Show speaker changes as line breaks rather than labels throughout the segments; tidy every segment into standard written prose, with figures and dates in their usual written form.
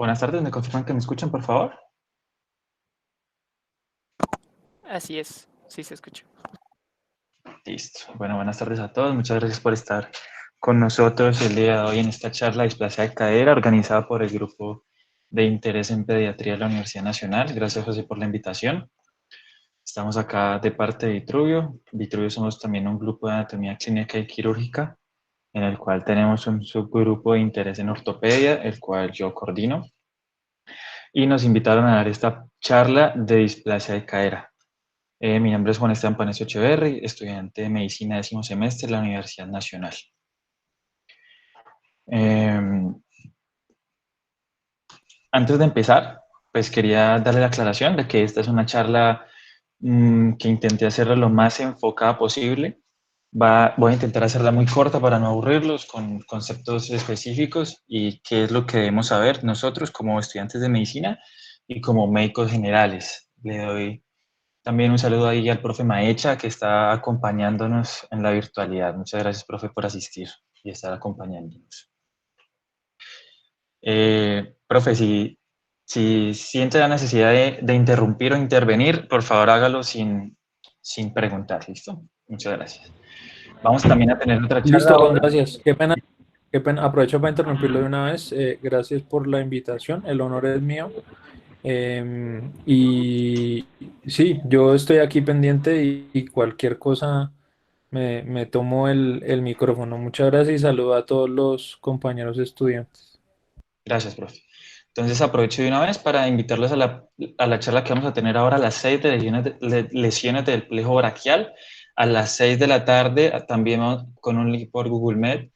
Buenas tardes, ¿me confirman que me escuchan, por favor?
Así es, sí se escucha.
Listo. Bueno, buenas tardes a todos. Muchas gracias por estar con nosotros el día de hoy en esta charla de displasia de cadera organizada por el Grupo de Interés en Pediatría de la Universidad Nacional. Gracias, José, por la invitación. Estamos acá de parte de Vitruvio. Vitruvio somos también un grupo de anatomía clínica y quirúrgica, en el cual tenemos un subgrupo de interés en ortopedia, el cual yo coordino. Y nos invitaron a dar esta charla de displasia de cadera. Mi nombre es Juan Esteban Panecio Echeverri, estudiante de Medicina décimo semestre de la Universidad Nacional. Antes de empezar, pues quería darle la aclaración de que esta es una charla que intenté hacerla lo más enfocada posible. Voy a intentar hacerla muy corta para no aburrirlos con conceptos específicos y qué es lo que debemos saber nosotros como estudiantes de medicina y como médicos generales. Le doy también un saludo ahí al profe Maecha, que está acompañándonos en la virtualidad. Muchas gracias, profe, por asistir y estar acompañándonos. Profe, si siente la necesidad de interrumpir o intervenir, por favor hágalo sin preguntar, ¿listo? Muchas gracias. Vamos también a tener otra charla
Listo, Juan,
ahora.
gracias. Qué pena. Aprovecho para interrumpirlo de una vez. Gracias por la invitación, el honor es mío. Y sí, yo estoy aquí pendiente y cualquier cosa me tomo el micrófono. Muchas gracias y saludo a todos los compañeros estudiantes.
Gracias, profe. Entonces aprovecho de una vez para invitarlos a la charla que vamos a tener ahora a las 6 de lesiones del plejo braquial. A las 6 de la tarde, también con un link por Google Meet,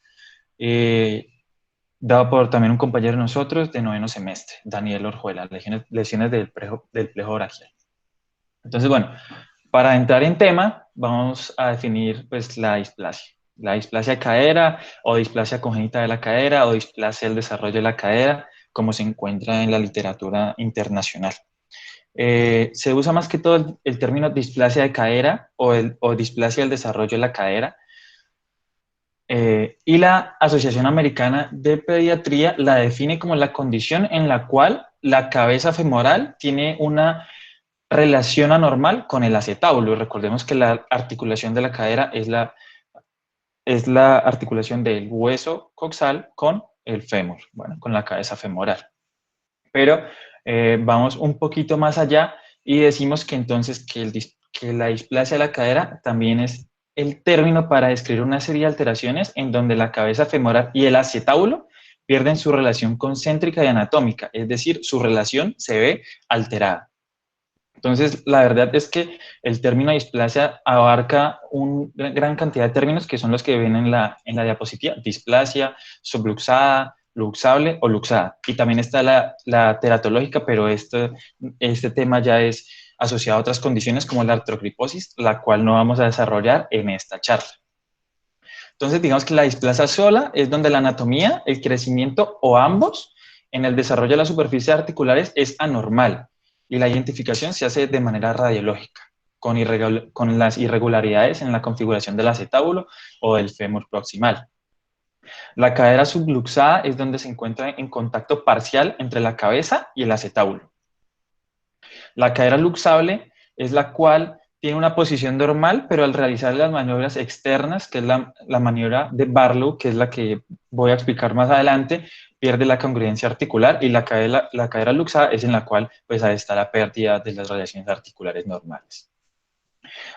dado por también un compañero de nosotros de noveno semestre, Daniel Orjuela, lesiones del plejo braquial. Entonces, bueno, para entrar en tema, vamos a definir pues la displasia. La displasia de cadera o displasia congénita de la cadera o displasia del desarrollo de la cadera, como se encuentra en la literatura internacional. Se usa más que todo el término displasia de cadera o displasia del desarrollo de la cadera. Y la Asociación Americana de Pediatría la define como la condición en la cual la cabeza femoral tiene una relación anormal con el acetábulo. Recordemos que la articulación de la cadera es la articulación del hueso coxal con el fémur, bueno, con la cabeza femoral. Pero vamos un poquito más allá y decimos que entonces que la displasia de la cadera también es el término para describir una serie de alteraciones en donde la cabeza femoral y el acetábulo pierden su relación concéntrica y anatómica, es decir, su relación se ve alterada. Entonces, la verdad es que el término displasia abarca una gran cantidad de términos que son los que ven en la diapositiva. Displasia, subluxada, luxable o luxada. Y también está la teratológica, pero este tema ya es asociado a otras condiciones como la artrogriposis, la cual no vamos a desarrollar en esta charla. Entonces, digamos que la displasia sola es donde la anatomía, el crecimiento o ambos en el desarrollo de las superficies articulares es anormal y la identificación se hace de manera radiológica, con las irregularidades en la configuración del acetábulo o del fémur proximal. La cadera subluxada es donde se encuentra en contacto parcial entre la cabeza y el acetábulo. La cadera luxable es la cual tiene una posición normal, pero al realizar las maniobras externas, que es la maniobra de Barlow, que es la que voy a explicar más adelante, pierde la congruencia articular y la cadera luxada es en la cual pues ahí está la pérdida de las radiaciones articulares normales.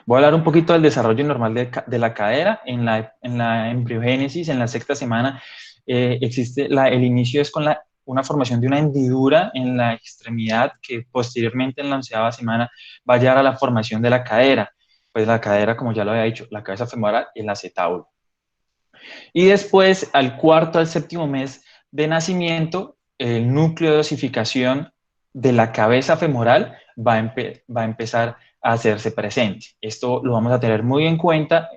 Voy a hablar un poquito del desarrollo normal de la cadera. En la embriogénesis, en la sexta semana, el inicio es con una formación de una hendidura en la extremidad que posteriormente en la 11ª semana va a llegar a la formación de la cadera. Pues la cadera, como ya lo había dicho, la cabeza femoral y el acetábulo. Y después, al cuarto al séptimo mes de nacimiento, el núcleo de osificación de la cabeza femoral va a empezar a hacerse presente. Esto lo vamos a tener muy en cuenta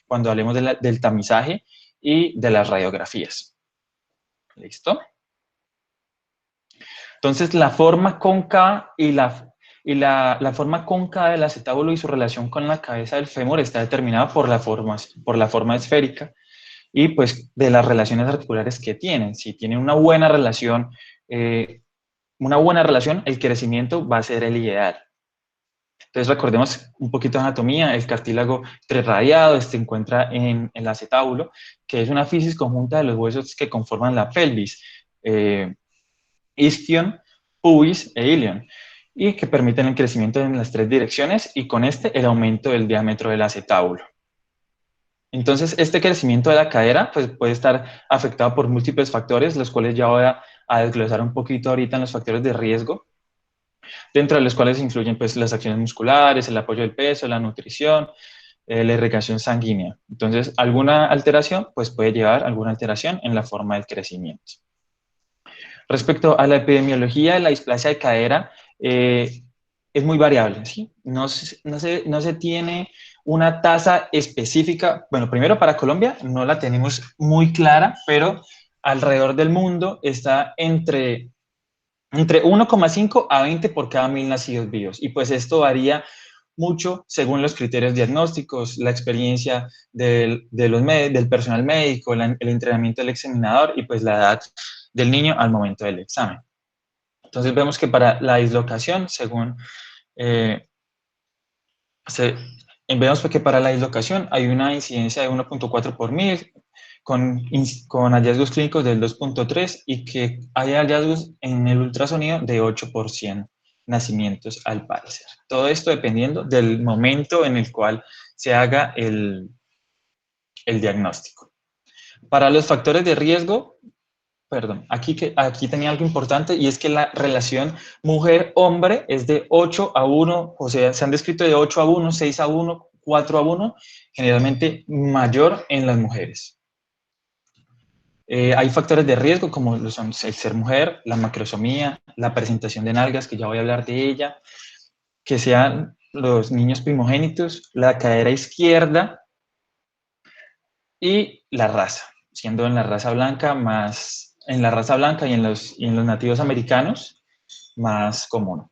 cuando hablemos del tamizaje y de las radiografías. ¿Listo? Entonces, la forma cóncava la forma cóncava del acetábulo y su relación con la cabeza del fémur está determinada por la forma esférica y pues de las relaciones articulares que tienen. Si tienen una buena relación una buena relación, el crecimiento va a ser el ideal. Entonces recordemos un poquito de anatomía, el cartílago trirradiado se encuentra en el acetábulo, que es una fisis conjunta de los huesos que conforman la pelvis, isquion, pubis e ilion, y que permiten el crecimiento en las tres direcciones y con este el aumento del diámetro del acetábulo. Entonces, este crecimiento de la cadera pues, puede estar afectado por múltiples factores, los cuales ya voy a desglosar un poquito ahorita en los factores de riesgo, dentro de los cuales incluyen pues, las acciones musculares, el apoyo del peso, la nutrición, la irrigación sanguínea. Entonces, alguna alteración pues, puede llevar a alguna alteración en la forma del crecimiento. Respecto a la epidemiología de la displasia de cadera, es muy variable, ¿sí? No se tiene una tasa específica. Bueno, primero para Colombia no la tenemos muy clara, pero alrededor del mundo está entre 1,5 a 20 por cada 1.000 nacidos vivos. Y pues esto varía mucho según los criterios diagnósticos, la experiencia del personal médico, el entrenamiento del examinador y pues la edad del niño al momento del examen. Entonces vemos que para la dislocación, vemos que para la dislocación hay una incidencia de 1,4 por 1.000, con hallazgos clínicos del 2,3 y que hay hallazgos en el ultrasonido de 8% nacimientos al parecer. Todo esto dependiendo del momento en el cual se haga el diagnóstico. Para los factores de riesgo, perdón, aquí tenía algo importante y es que la relación mujer-hombre es de 8-1, o sea, se han descrito de 8-1, 6-1, 4-1, generalmente mayor en las mujeres. Hay factores de riesgo como lo son el ser mujer, la macrosomía, la presentación de nalgas, que ya voy a hablar de ella, que sean los niños primogénitos, la cadera izquierda y la raza, siendo en la raza blanca y en los nativos americanos más común.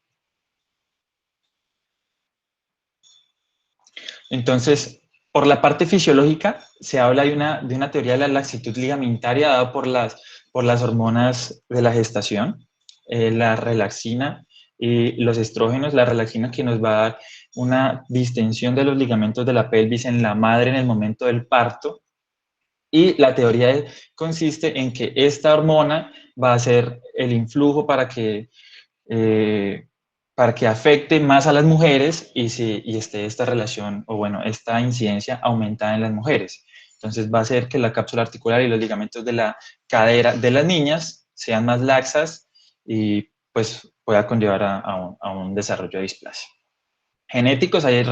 Entonces, por la parte fisiológica, se habla de una teoría de la laxitud ligamentaria dada por las hormonas de la gestación, la relaxina y los estrógenos, la relaxina que nos va a dar una distensión de los ligamentos de la pelvis en la madre en el momento del parto, y la teoría consiste en que esta hormona va a hacer el influjo para que afecte más a las mujeres y esté esta relación, o bueno, esta incidencia aumentada en las mujeres. Entonces va a hacer que la cápsula articular y los ligamentos de la cadera de las niñas sean más laxas y pues pueda conllevar a un desarrollo de displasia. Genéticos, hay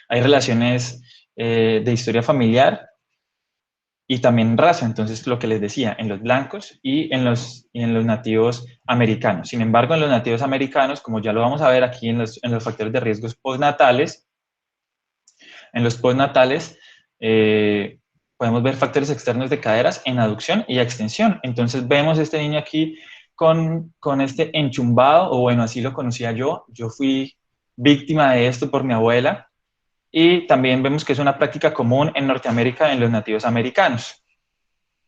relaciones de historia familiar y también raza, entonces lo que les decía, en los blancos y en los nativos americanos. Sin embargo, en los nativos americanos, como ya lo vamos a ver aquí en los factores de riesgos postnatales, en los postnatales podemos ver factores externos de caderas en aducción y extensión. Entonces vemos este niño aquí con este enchumbado, o bueno, así lo conocía yo. Yo fui víctima de esto por mi abuela. Y también vemos que es una práctica común en Norteamérica en los nativos americanos.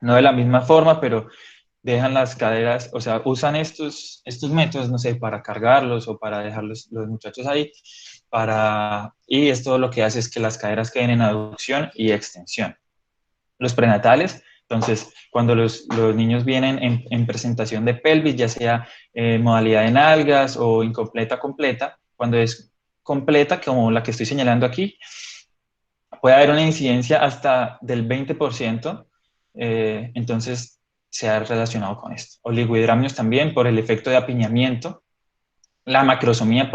No de la misma forma, pero dejan las caderas, o sea, usan estos métodos, no sé, para cargarlos o para dejar los muchachos ahí. Y esto lo que hace es que las caderas queden en aducción y extensión. Los prenatales, entonces, cuando los niños vienen en presentación de pelvis, ya sea modalidad de nalgas o incompleta completa, cuando es completa, como la que estoy señalando aquí, puede haber una incidencia hasta del 20%, entonces se ha relacionado con esto. Oligohidramios también por el efecto de apiñamiento, la macrosomía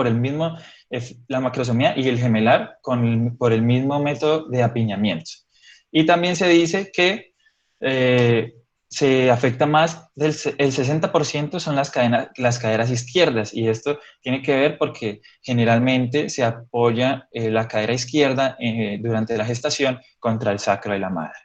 la macrosomía y el gemelar por el mismo método de apiñamiento. Y también se dice que se afecta más, el 60% son las caderas izquierdas, y esto tiene que ver porque generalmente se apoya la cadera izquierda durante la gestación contra el sacro de la madre.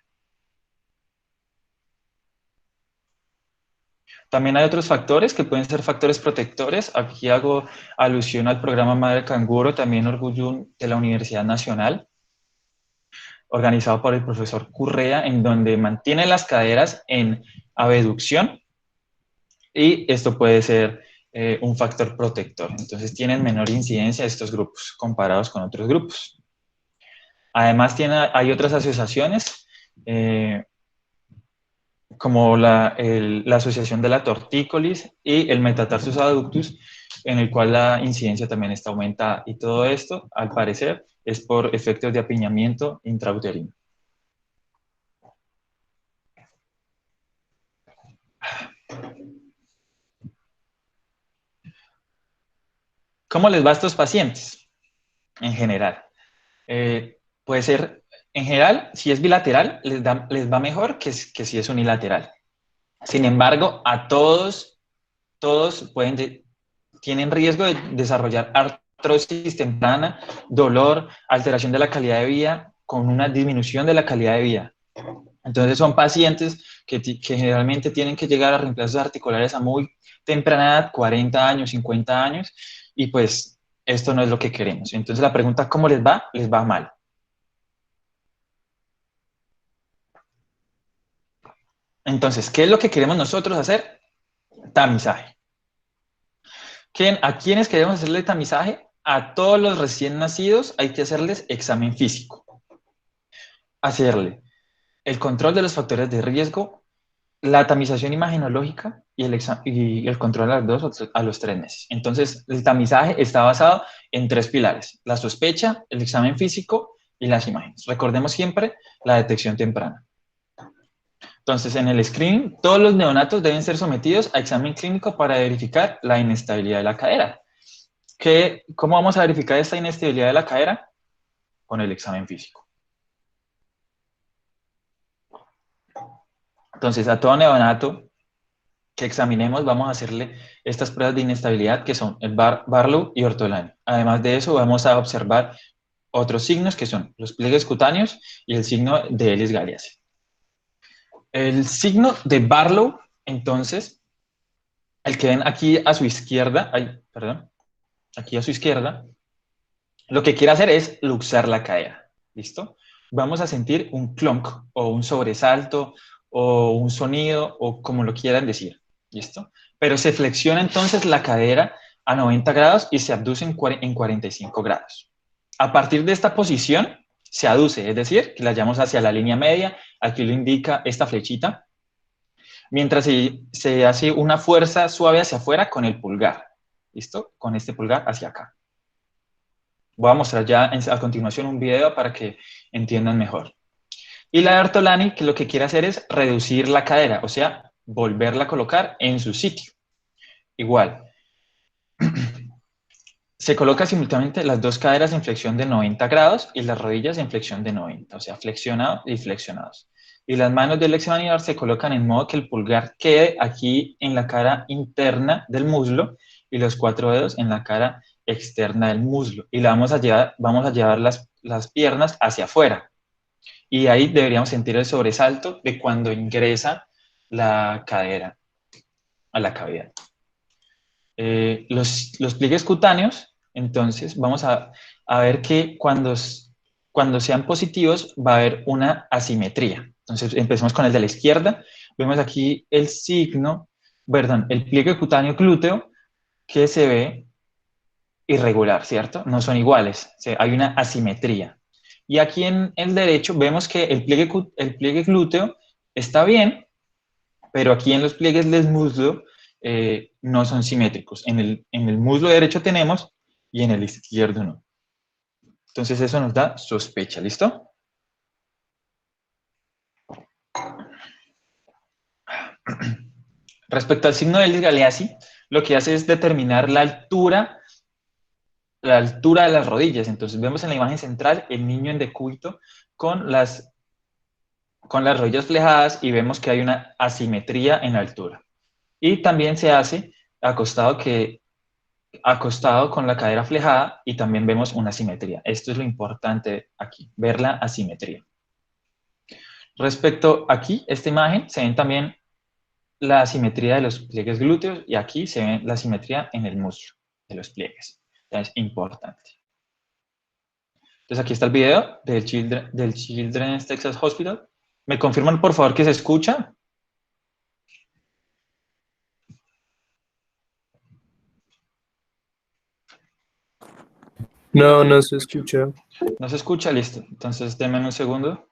También hay otros factores que pueden ser factores protectores. Aquí hago alusión al programa Madre Canguro, también orgullo de la Universidad Nacional, organizado por el profesor Currea, en donde mantiene las caderas en abducción, y esto puede ser un factor protector. Entonces tienen menor incidencia estos grupos comparados con otros grupos. Además hay otras asociaciones, como la asociación de la tortícolis y el metatarsus adductus, en el cual la incidencia también está aumentada. Y todo esto, al parecer, es por efectos de apiñamiento intrauterino. ¿Cómo les va a estos pacientes? En general. Puede ser, en general, si es bilateral, les va mejor que si es unilateral. Sin embargo, a todos tienen riesgo de desarrollar artrosis temprana, dolor, alteración de la calidad de vida, con una disminución de la calidad de vida. Entonces son pacientes que generalmente tienen que llegar a reemplazos articulares a muy temprana edad, 40 años, 50 años, y pues esto no es lo que queremos. Entonces la pregunta, ¿cómo les va? Les va mal. Entonces, ¿qué es lo que queremos nosotros hacer? Tamizaje. ¿A quiénes queremos hacerle tamizaje? A todos los recién nacidos hay que hacerles examen físico. Hacerle el control de los factores de riesgo, la tamización imagenológica y el control a los 3 meses. Entonces, el tamizaje está basado en 3 pilares: la sospecha, el examen físico y las imágenes. Recordemos siempre la detección temprana. Entonces, en el screening, todos los neonatos deben ser sometidos a examen clínico para verificar la inestabilidad de la cadera. ¿Cómo vamos a verificar esta inestabilidad de la cadera? Con el examen físico. Entonces, a todo neonato que examinemos, vamos a hacerle estas pruebas de inestabilidad, que son el Barlow y Ortolani. Además de eso, vamos a observar otros signos, que son los pliegues cutáneos y el signo de Ellis-Galiace. El signo de Barlow, entonces, el que ven aquí a su izquierda, aquí a su izquierda, lo que quiere hacer es luxar la cadera, ¿listo? Vamos a sentir un clonk, o un sobresalto, o un sonido, o como lo quieran decir, ¿listo? Pero se flexiona entonces la cadera a 90 grados y se abduce en 45 grados. A partir de esta posición, se aduce, es decir, que la llevamos hacia la línea media, aquí lo indica esta flechita, mientras se hace una fuerza suave hacia afuera con el pulgar, ¿listo? Con este pulgar hacia acá. Voy a mostrar ya a continuación un video para que entiendan mejor. Y la de Ortolani, que lo que quiere hacer es reducir la cadera, o sea, volverla a colocar en su sitio. Igual. Se coloca simultáneamente las dos caderas en flexión de 90 grados y las rodillas en flexión de 90, o sea, flexionados y flexionados. Y las manos del examinador se colocan en modo que el pulgar quede aquí en la cara interna del muslo y los 4 dedos en la cara externa del muslo. Y vamos a llevar las piernas hacia afuera. Y ahí deberíamos sentir el sobresalto de cuando ingresa la cadera a la cavidad. Los pliegues cutáneos, entonces, vamos a ver que cuando sean positivos va a haber una asimetría. Entonces, empecemos con el de la izquierda. Vemos aquí el signo, el pliegue cutáneo glúteo, que se ve irregular, ¿cierto? No son iguales, hay una asimetría. Y aquí en el derecho vemos que el pliegue glúteo está bien, pero aquí en los pliegues del muslo no son simétricos. En el muslo derecho tenemos y en el izquierdo no. Entonces eso nos da sospecha, ¿listo? Respecto al signo de Ellis-Galiace, lo que hace es determinar la altura de las rodillas. Entonces vemos en la imagen central el niño en decúbito con las rodillas flejadas y vemos que hay una asimetría en la altura. Y también se hace acostado con la cadera flejada y también vemos una asimetría. Esto es lo importante aquí, ver la asimetría. Respecto aquí, esta imagen, se ven también la asimetría de los pliegues glúteos y aquí se ve la asimetría en el muslo de los pliegues. Es importante. Entonces aquí está el video del Children's Texas Hospital. ¿Me confirman, por favor, que se escucha?
No, no se escucha.
¿No se escucha? Listo. Entonces, denme un segundo.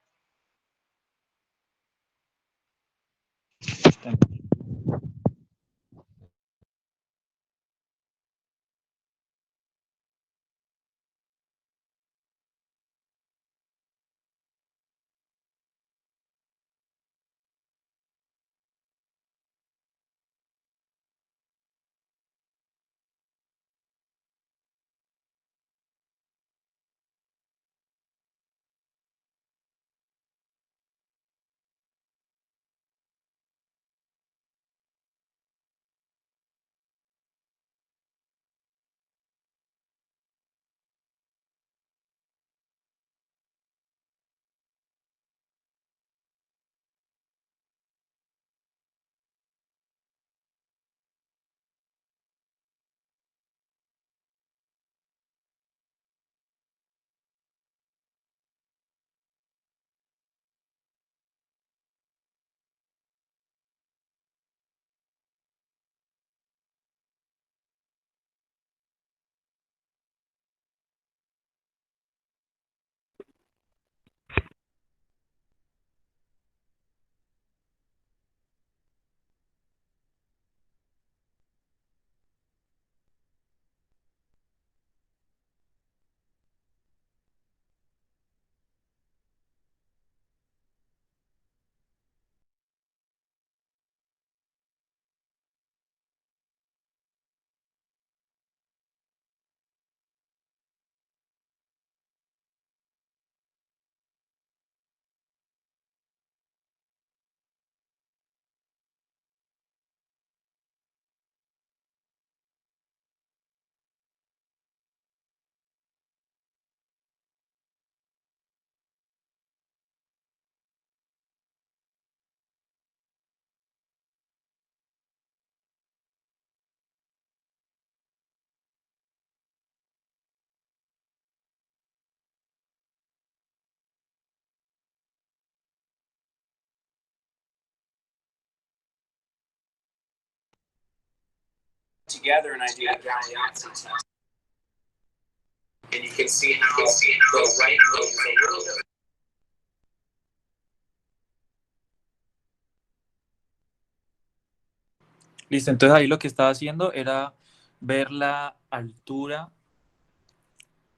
Together and I do a Galeazzi test. And you can see how the right lobe is a little bit.
Listo, entonces ahí lo que estaba haciendo era ver la altura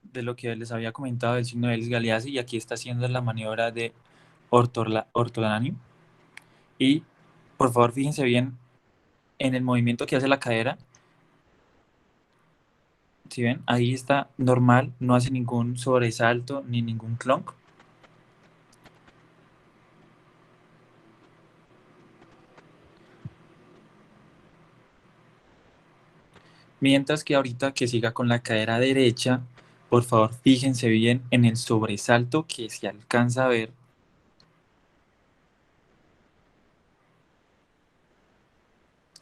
de lo que les había comentado del signo de Elis Galeazzi, y aquí está haciendo la maniobra de ortolanario. Y por favor fíjense bien en el movimiento que hace la cadera. ¿Sí ven? Ahí está normal, no hace ningún sobresalto ni ningún clonk. Mientras que ahorita que siga con la cadera derecha, por favor fíjense bien en el sobresalto que se alcanza a ver.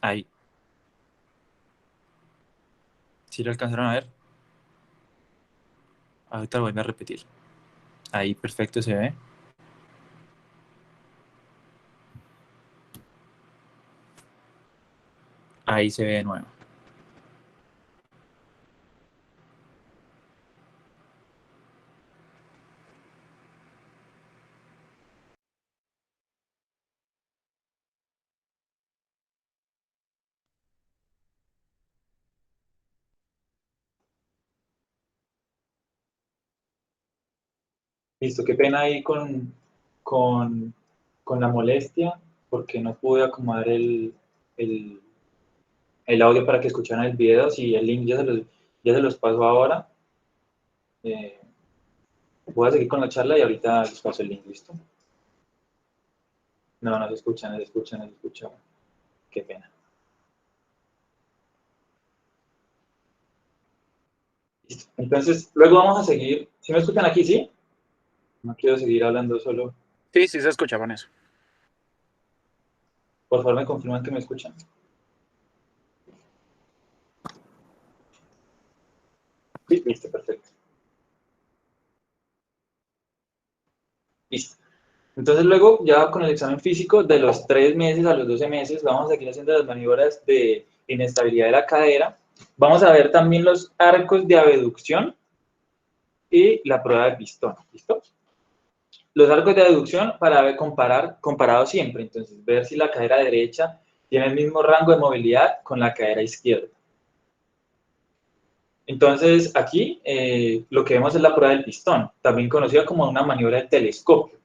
Ahí. ¿Sí lo alcanzaron a ver? Ahorita lo voy a repetir. Ahí perfecto se ve. Ahí se ve de nuevo.
Listo, qué pena ahí con la molestia, porque no pude acomodar el, el audio para que escucharan el video. Si el link ya se los paso ahora. Voy a seguir con la charla y ahorita les paso el link, ¿listo? No, no se escucha, no se escucha, no se escucha. Qué pena. Listo. Entonces, luego vamos a seguir. ¿Sí me escuchan aquí, sí? No quiero seguir hablando solo.
Sí, sí se escucha con eso.
Por favor, me confirman que me escuchan. Sí, listo, perfecto. Listo. Entonces luego, ya con el examen físico, de los 3 meses a los 12 meses, vamos a seguir haciendo las maniobras de inestabilidad de la cadera. Vamos a ver también los arcos de abducción, y la prueba de pistón, ¿listo? Los arcos de aducción para ver, comparado siempre, entonces ver si la cadera derecha tiene el mismo rango de movilidad con la cadera izquierda. Entonces, aquí lo que vemos es la prueba del pistón, también conocida como una maniobra de telescopio,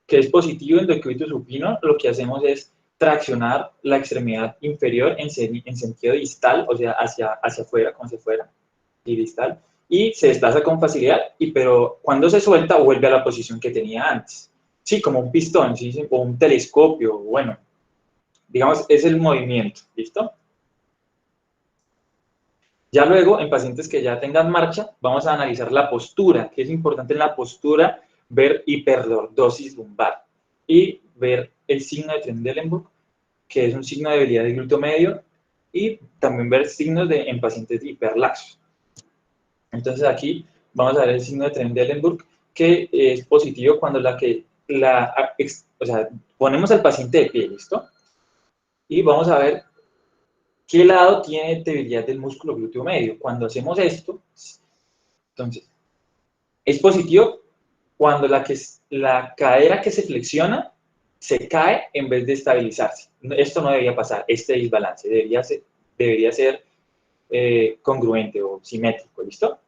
que es positivo en decúbito supino. Lo que hacemos es traccionar la extremidad inferior en sentido distal, o sea, hacia afuera, como hacia afuera, y distal, y se desplaza con facilidad, pero cuando se suelta vuelve a la posición que tenía antes. Sí, como un pistón, ¿sí? O un telescopio, bueno, digamos, es el movimiento, ¿listo? Ya luego, en pacientes que ya tengan marcha, vamos a analizar la postura, que es importante en la postura ver hiperlordosis lumbar y ver el signo de Trendelenburg, que es un signo de debilidad del glúteo medio, y también ver signos en pacientes hiperlaxos. Entonces aquí vamos a ver el signo de Trendelenburg, que es positivo cuando o sea, ponemos al paciente de pie, ¿listo? Y vamos a ver qué lado tiene debilidad del músculo glúteo medio. Cuando hacemos esto, entonces, es positivo cuando la cadera que se flexiona se cae en vez de estabilizarse. Esto no debería pasar, este desbalance debería ser congruente o simétrico, ¿listo?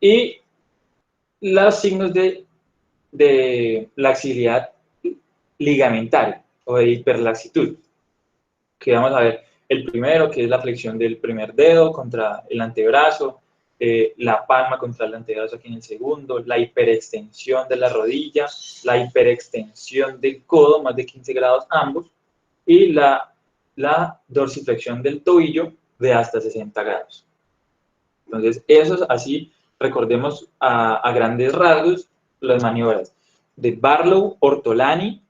Y los signos de laxidad ligamentaria o de hiperlaxitud, que vamos a ver el primero, que es la flexión del primer dedo contra el antebrazo, la palma contra el antebrazo aquí en el segundo, la hiperextensión de la rodilla, la hiperextensión del codo, más de 15 grados ambos, y la dorsiflexión del tobillo de hasta 60 grados. Entonces, esos así, recordemos a grandes rasgos las maniobras de Barlow, Ortolani,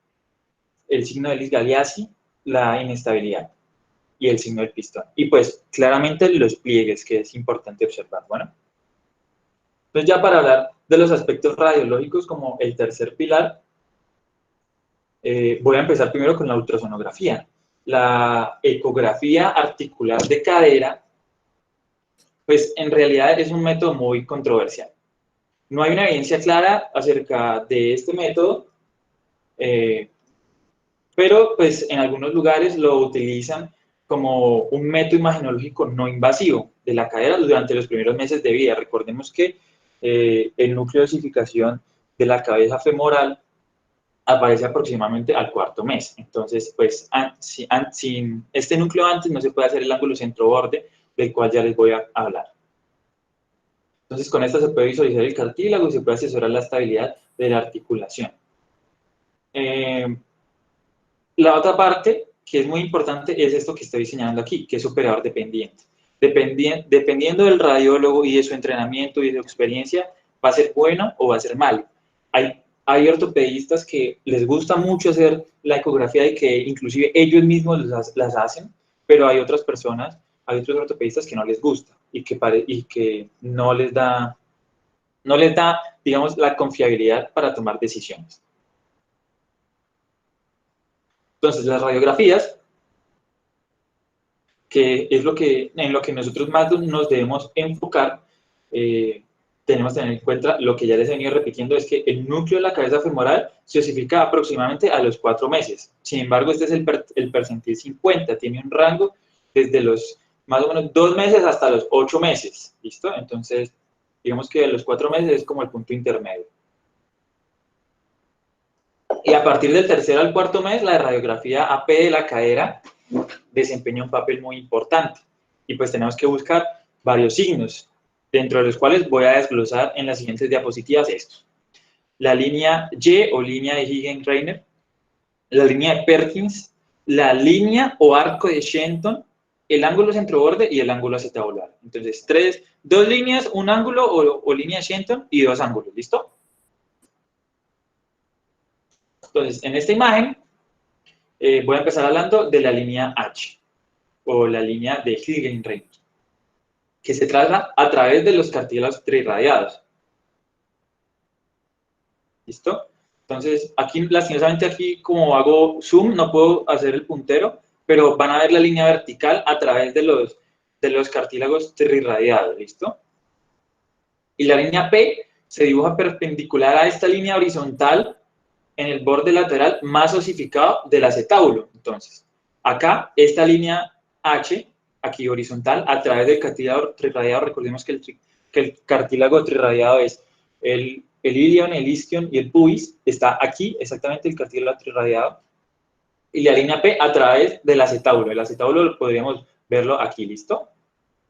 el signo de Lis-Galiazzi, la inestabilidad y el signo del pistón. Y pues claramente los pliegues, que es importante observar. Bueno, entonces ya para hablar de los aspectos radiológicos como el tercer pilar, voy a empezar primero con la ultrasonografía. La ecografía articular de cadera, pues en realidad es un método muy controversial. No hay una evidencia clara acerca de este método, pero pues en algunos lugares lo utilizan como un método imagenológico no invasivo de la cadera durante los primeros meses de vida. Recordemos que el núcleo de osificación de la cabeza femoral aparece aproximadamente al cuarto mes. Entonces, pues sin este núcleo antes no se puede hacer el ángulo centro-borde, del cual ya les voy a hablar. Entonces, con esta se puede visualizar el cartílago y se puede asesorar la estabilidad de la articulación. La otra parte, que es muy importante, es esto que estoy señalando aquí, que es operador dependiente. Dependiendo del radiólogo y de su entrenamiento y de su experiencia, va a ser bueno o va a ser malo. Hay ortopedistas que les gusta mucho hacer la ecografía y que inclusive ellos mismos las hacen, pero hay otras personas, hay otros ortopedistas que no les gusta y que no les da, digamos, la confiabilidad para tomar decisiones. Entonces, las radiografías, que es en lo que nosotros más nos debemos enfocar, tenemos que tener en cuenta lo que ya les he venido repitiendo, es que el núcleo de la cabeza femoral se osifica aproximadamente a los 4 meses. Sin embargo, este es el percentil 50, tiene un rango desde los más o menos 2 meses hasta los 8 meses, ¿listo? Entonces, digamos que los 4 meses es como el punto intermedio. Y a partir del tercer al cuarto mes, la radiografía AP de la cadera desempeña un papel muy importante. Y pues tenemos que buscar varios signos, dentro de los cuales voy a desglosar en las siguientes diapositivas estos. La línea Y o línea de Higgins-Reiner, la línea de Perkins, la línea o arco de Shenton, el ángulo centroborde y el ángulo acetabular. Entonces, 2 líneas, un ángulo o línea de Shenton y 2 ángulos, ¿listo? Entonces, en esta imagen voy a empezar hablando de la línea H, o la línea de Higgins-Reiner, que se traza a través de los cartílagos trirradiados. ¿Listo? Entonces, aquí, lastimosamente aquí, como hago zoom, no puedo hacer el puntero, pero van a ver la línea vertical a través de los cartílagos trirradiados, ¿listo? Y la línea P se dibuja perpendicular a esta línea horizontal en el borde lateral más osificado del acetábulo. Entonces, acá, esta línea H, aquí horizontal, a través del cartílago trirradiado, recordemos que el cartílago trirradiado es el ilion, el isquion y el pubis, está aquí, exactamente el cartílago trirradiado, y la línea P a través del acetábulo. El acetábulo podríamos verlo aquí, ¿listo?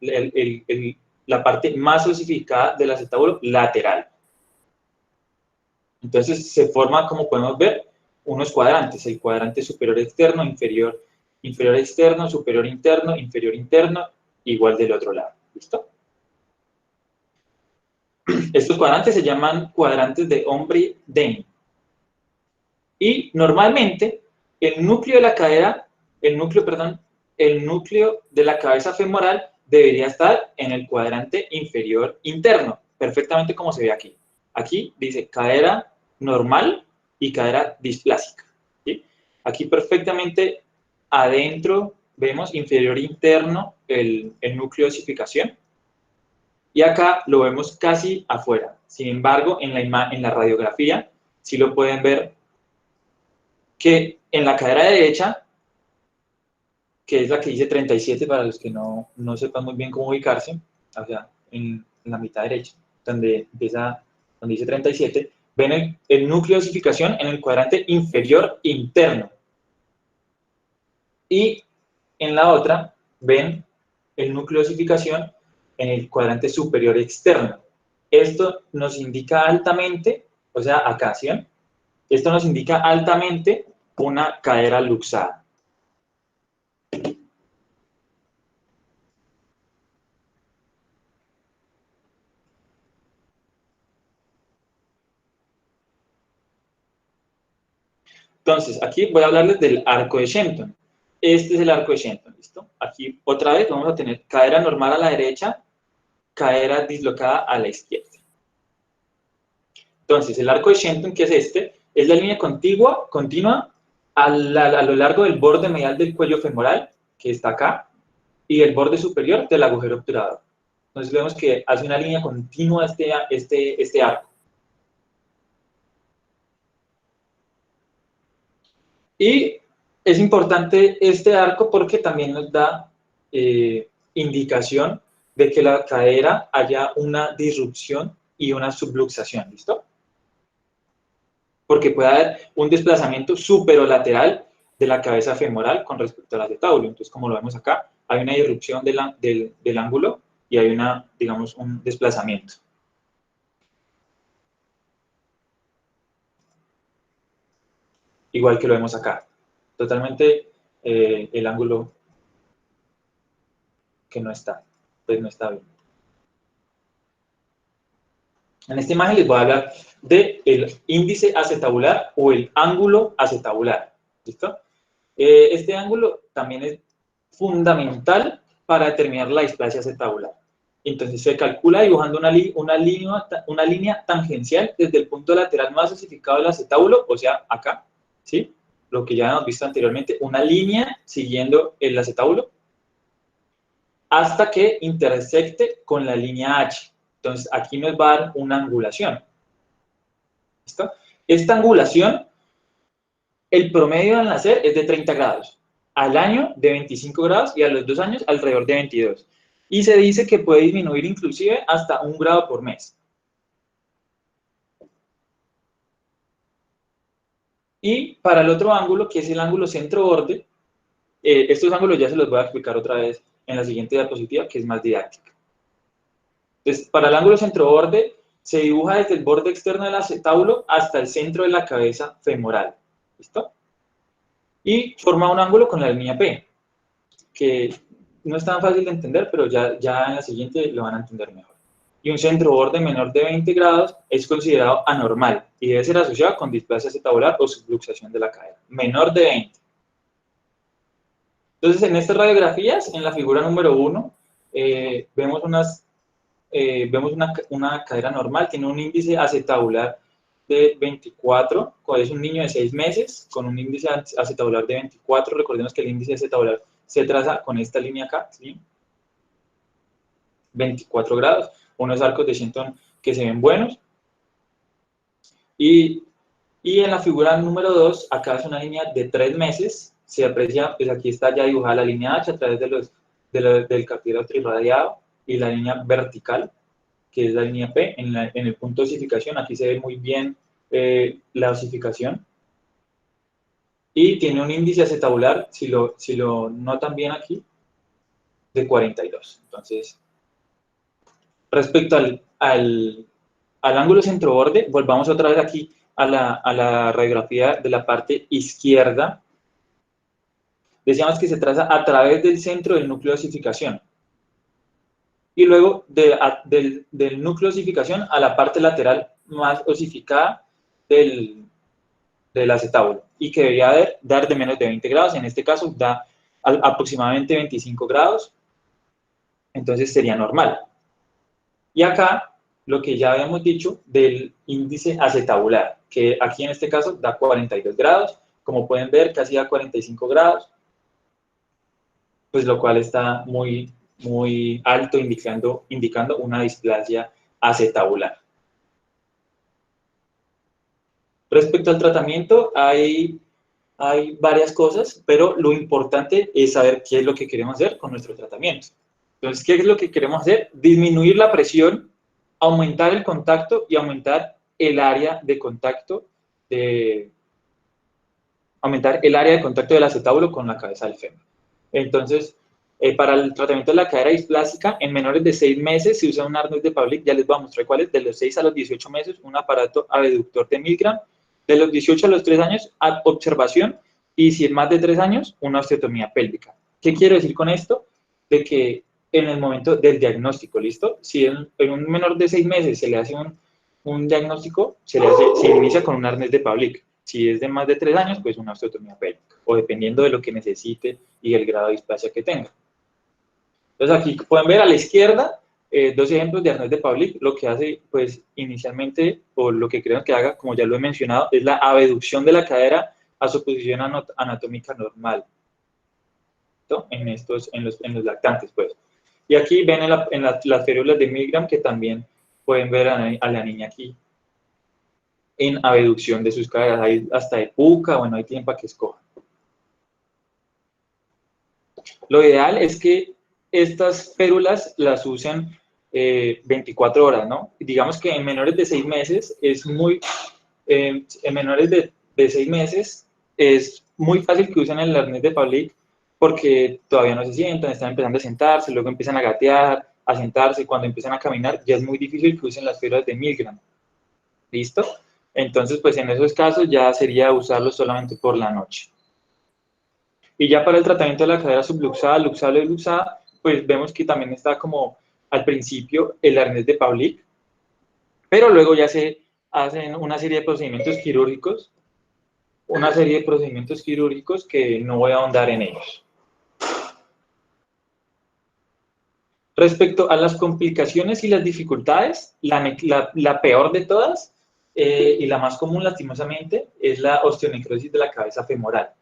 La parte más osificada del acetábulo lateral. Entonces se forma, como podemos ver, unos cuadrantes, el cuadrante superior externo, inferior externo, superior interno, inferior interno, igual del otro lado, ¿listo? Estos cuadrantes se llaman cuadrantes de Ombre-Deni. Y normalmente el núcleo de la cadera, el núcleo de la cabeza femoral debería estar en el cuadrante inferior interno, perfectamente como se ve aquí. Aquí dice cadera normal y cadera displásica, ¿sí? Aquí perfectamente adentro vemos inferior interno el núcleo de osificación y acá lo vemos casi afuera. Sin embargo, en la radiografía sí lo pueden ver que en la cadera derecha, que es la que dice 37 para los que no sepan muy bien cómo ubicarse, o sea, en la mitad derecha, donde dice 37, ven el núcleo de osificación en el cuadrante inferior interno. Y en la otra, ven el núcleo de osificación en el cuadrante superior externo. Esto nos indica altamente, o sea, acá, ¿sí? Esto nos indica altamente una cadera luxada. Entonces, aquí voy a hablarles del arco de Shenton. Este es el arco de Shenton, ¿listo? Aquí otra vez vamos a tener cadera normal a la derecha, cadera dislocada a la izquierda. Entonces, el arco de Shenton, que es este, es la línea continua a lo largo del borde medial del cuello femoral, que está acá, y el borde superior del agujero obturador. Entonces vemos que hace una línea continua este arco. Y es importante este arco porque también nos da indicación de que la cadera haya una disrupción y una subluxación, ¿listo? Porque puede haber un desplazamiento superolateral de la cabeza femoral con respecto al acetábulo. Entonces, como lo vemos acá, hay una disrupción del ángulo y hay digamos, un desplazamiento. Igual que lo vemos acá. Totalmente el ángulo que no está, pues no está bien. En esta imagen les voy a hablar del índice acetabular o el ángulo acetabular. ¿Listo? Este ángulo también es fundamental para determinar la displasia acetabular. Entonces se calcula dibujando una línea tangencial desde el punto lateral más osificado del acetábulo, o sea, acá, ¿sí? Lo que ya hemos visto anteriormente, una línea siguiendo el acetábulo hasta que intersecte con la línea H. Entonces, aquí nos va a dar una angulación. ¿Listo? Esta angulación, el promedio al nacer es de 30 grados, al año de 25 grados y a los 2 años alrededor de 22. Y se dice que puede disminuir inclusive hasta 1 grado por mes. Y para el otro ángulo, que es el ángulo centro-borde, estos ángulos ya se los voy a explicar otra vez en la siguiente diapositiva, que es más didáctica. Entonces, para el ángulo centro-borde, se dibuja desde el borde externo del acetábulo hasta el centro de la cabeza femoral. ¿Listo? Y forma un ángulo con la línea P, que no es tan fácil de entender, pero ya en la siguiente lo van a entender mejor. Y un centro-borde menor de 20 grados es considerado anormal y debe ser asociado con displasia acetabular o subluxación de la cadera. Menor de 20. Entonces, en estas radiografías, en la figura número 1, vemos una cadera normal, tiene un índice acetabular de 24, es un niño de 6 meses, con un índice acetabular de 24, recordemos que el índice acetabular se traza con esta línea acá, ¿sí? 24 grados, unos arcos de Shenton que se ven buenos. Y en la figura número 2, acá es una línea de 3 meses, se aprecia, pues aquí está ya dibujada la línea H a través del cartílago trirradiado y la línea vertical, que es la línea P, en el punto de osificación. Aquí se ve muy bien la osificación. Y tiene un índice acetabular, si lo notan bien aquí, de 42. Entonces, respecto al ángulo centroborde, volvamos otra vez aquí a la radiografía de la parte izquierda. Decíamos que se traza a través del centro del núcleo de osificación. Y luego del núcleo de osificación a la parte lateral más osificada del acetábulo, y que debería dar de menos de 20 grados. En este caso da aproximadamente 25 grados, entonces sería normal. Y acá, lo que ya habíamos dicho del índice acetabular, que aquí en este caso da 42 grados, como pueden ver casi da 45 grados, pues lo cual está muy, muy alto, indicando una displasia acetabular. Respecto al tratamiento, hay varias cosas, pero lo importante es saber qué es lo que queremos hacer con nuestro tratamiento. Entonces, ¿qué es lo que queremos hacer? Disminuir la presión, aumentar el contacto y aumentar el área de contacto del acetábulo con la cabeza del fémur. Entonces, para el tratamiento de la cadera displásica, en menores de 6 meses se usa un arnés de Pavlik, ya les voy a mostrar cuál es, de los 6 a los 18 meses, un aparato abductor de Milgram, de los 18 a los 3 años, observación, y si es más de 3 años, una osteotomía pélvica. ¿Qué quiero decir con esto? De que en el momento del diagnóstico, ¿listo? Si en un menor de 6 meses se le hace un diagnóstico, se inicia con un arnés de Pavlik. Si es de más de 3 años, pues una osteotomía pélvica, o dependiendo de lo que necesite y el grado de displasia que tenga. Entonces aquí pueden ver a la izquierda 2 ejemplos de arnés de Pavlik. Lo que hace, pues, inicialmente, o lo que creo que haga, como ya lo he mencionado, es la abducción de la cadera a su posición anatómica normal, ¿no? En los lactantes, pues. Y aquí ven en las férulas de Milgram que también pueden ver a la niña aquí en abducción de sus caderas. Hay hasta de puca, bueno, hay tiempo para que escojan. Lo ideal es que estas férulas las usen 24 horas, ¿no? Digamos que en menores de 6 meses en menores de 6 meses es muy fácil que usen el arnés de Pavlik porque todavía no se sientan, están empezando a sentarse, luego empiezan a gatear, a sentarse, cuando empiezan a caminar ya es muy difícil que usen las férulas de Milgram. ¿Listo? Entonces, pues en esos casos ya sería usarlos solamente por la noche. Y ya para el tratamiento de la cadera subluxada, luxable y luxada, pues vemos que también está como al principio el arnés de Pavlik, pero luego ya se hacen una serie de procedimientos quirúrgicos, que no voy a ahondar en ellos. Respecto a las complicaciones y las dificultades, la peor de todas y la más común lastimosamente es la osteonecrosis de la cabeza femoral,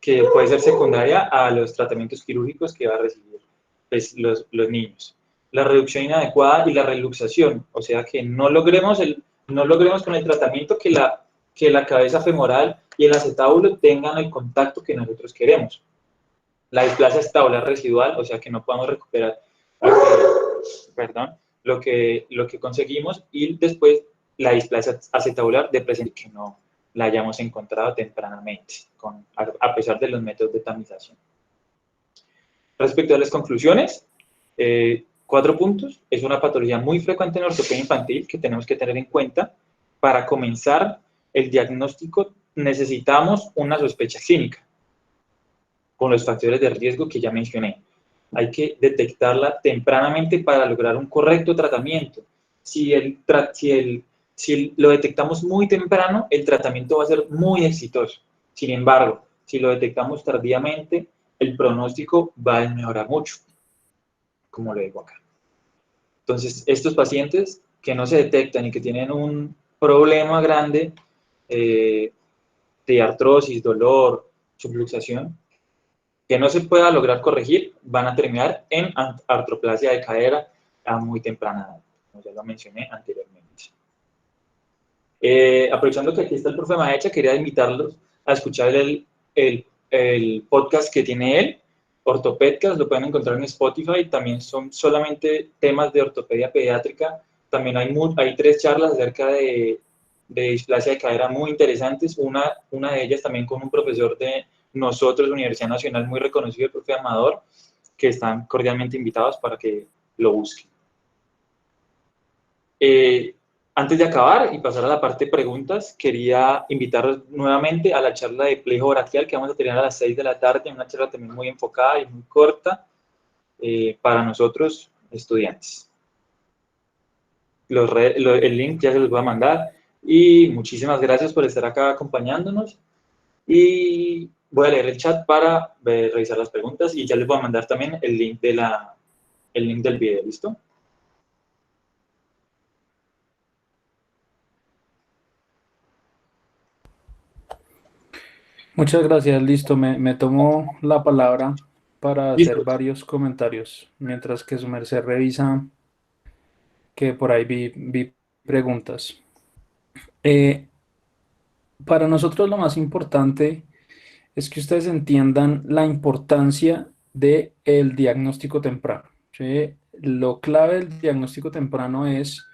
que puede ser secundaria a los tratamientos quirúrgicos que va a recibir, pues, los niños. La reducción inadecuada y la reluxación, o sea que no logremos con el tratamiento que la cabeza femoral y el acetábulo tengan el contacto que nosotros queremos. La displasia acetabular residual, o sea que no podamos recuperar lo que conseguimos, y después la displasia acetabular de presente que no la hayamos encontrado tempranamente, a pesar de los métodos de tamización. Respecto a las conclusiones, 4 puntos. Es una patología muy frecuente en ortopedia infantil que tenemos que tener en cuenta. Para comenzar el diagnóstico necesitamos una sospecha clínica con los factores de riesgo que ya mencioné. Hay que detectarla tempranamente para lograr un correcto tratamiento. Si lo detectamos muy temprano, el tratamiento va a ser muy exitoso. Sin embargo, si lo detectamos tardíamente, el pronóstico va a mejorar mucho, como lo digo acá. Entonces, estos pacientes que no se detectan y que tienen un problema grande de artrosis, dolor, subluxación, que no se pueda lograr corregir, van a terminar en artroplasia de cadera a muy temprana edad, como ya lo mencioné anteriormente. Aprovechando que aquí está el profe Maecha, quería invitarlos a escuchar el podcast que tiene él, Ortopedcast, lo pueden encontrar en Spotify, también son solamente temas de ortopedia pediátrica, también hay 3 charlas acerca de displasia de cadera muy interesantes, una de ellas también con un profesor de nosotros, Universidad Nacional, muy reconocido, el profe Amador, que están cordialmente invitados para que lo busquen. Antes de acabar y pasar a la parte de preguntas, quería invitarlos nuevamente a la charla de plejo braquial que vamos a tener a las 6 de la tarde, una charla también muy enfocada y muy corta para nosotros, estudiantes. El link ya se los voy a mandar y muchísimas gracias por estar acá acompañándonos y voy a leer el chat para revisar las preguntas y ya les voy a mandar también el link del video, ¿listo?
Muchas gracias, listo. Me tomo la palabra para hacer
Listo.
varios comentarios, mientras que su merced revisa que por ahí vi preguntas. Para nosotros lo más importante es que ustedes entiendan la importancia del diagnóstico temprano, ¿sí? Lo clave del diagnóstico temprano es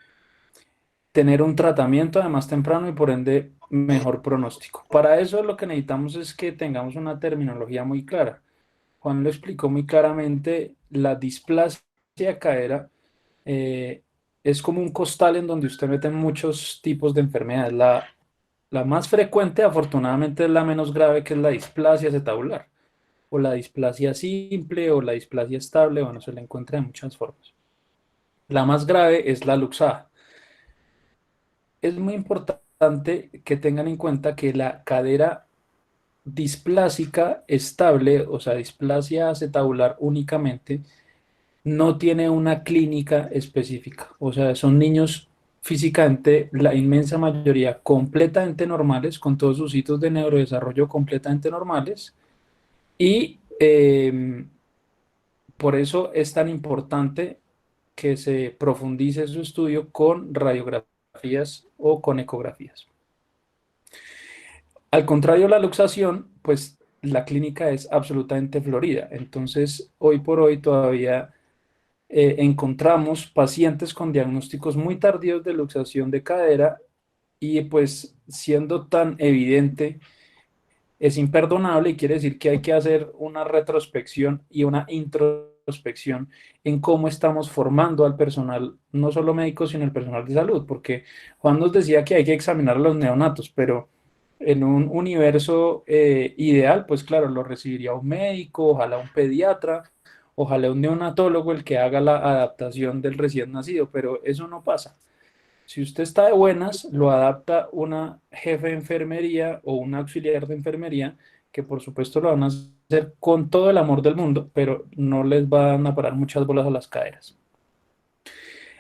tener un tratamiento además temprano y por ende mejor pronóstico. Para eso lo que necesitamos es que tengamos una terminología muy clara. Juan lo explicó muy claramente, la displasia de cadera es como un costal en donde usted mete muchos tipos de enfermedades. La más frecuente, afortunadamente, es la menos grave, que es la displasia acetabular, o la displasia simple, o la displasia estable, bueno, se la encuentra de muchas formas. La más grave es la luxada. Es muy importante que tengan en cuenta que la cadera displásica estable, o sea, displasia acetabular únicamente, no tiene una clínica específica. O sea, son niños físicamente, la inmensa mayoría, completamente normales, con todos sus hitos de neurodesarrollo completamente normales. Y por eso es tan importante que se profundice su estudio con radiografías o con ecografías. Al contrario, la luxación, pues la clínica es absolutamente florida. Entonces, hoy por hoy todavía encontramos pacientes con diagnósticos muy tardíos de luxación de cadera y pues siendo tan evidente es imperdonable y quiere decir que hay que hacer una retrospección y una introspección en cómo estamos formando al personal, no solo médico, sino el personal de salud, porque Juan nos decía que hay que examinar a los neonatos, pero en un universo ideal, pues claro, lo recibiría un médico, ojalá un pediatra, ojalá un neonatólogo el que haga la adaptación del recién nacido, pero eso no pasa. Si usted está de buenas, lo adapta una jefe de enfermería o un auxiliar de enfermería, que por supuesto lo van a hacer con todo el amor del mundo, pero no les van a parar muchas bolas a las caderas.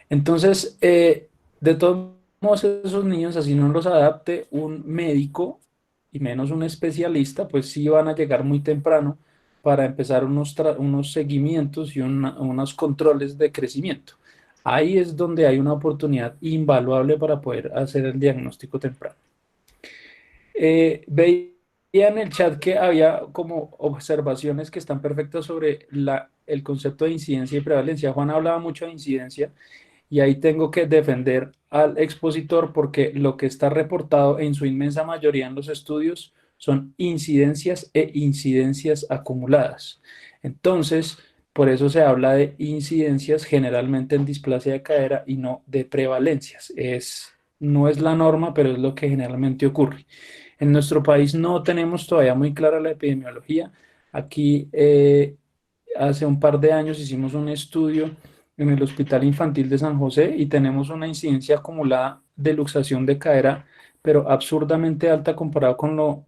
Entonces, de todos modos, esos niños, así no los adapte un médico y menos un especialista, pues sí van a llegar muy temprano para empezar unos seguimientos y unos controles de crecimiento. Ahí es donde hay una oportunidad invaluable para poder hacer el diagnóstico temprano. Veía en el chat que había como observaciones que están perfectas sobre el concepto de incidencia y prevalencia. Juan hablaba mucho de incidencia y ahí tengo que defender al expositor porque lo que está reportado en su inmensa mayoría en los estudios son incidencias e incidencias acumuladas. Entonces, por eso se habla de incidencias generalmente en displasia de cadera y no de prevalencias. No es la norma, pero es lo que generalmente ocurre. En nuestro país no tenemos todavía muy clara la epidemiología. Aquí hace un par de años hicimos un estudio en el Hospital Infantil de San José y tenemos una incidencia acumulada de luxación de cadera, pero absurdamente alta comparado con lo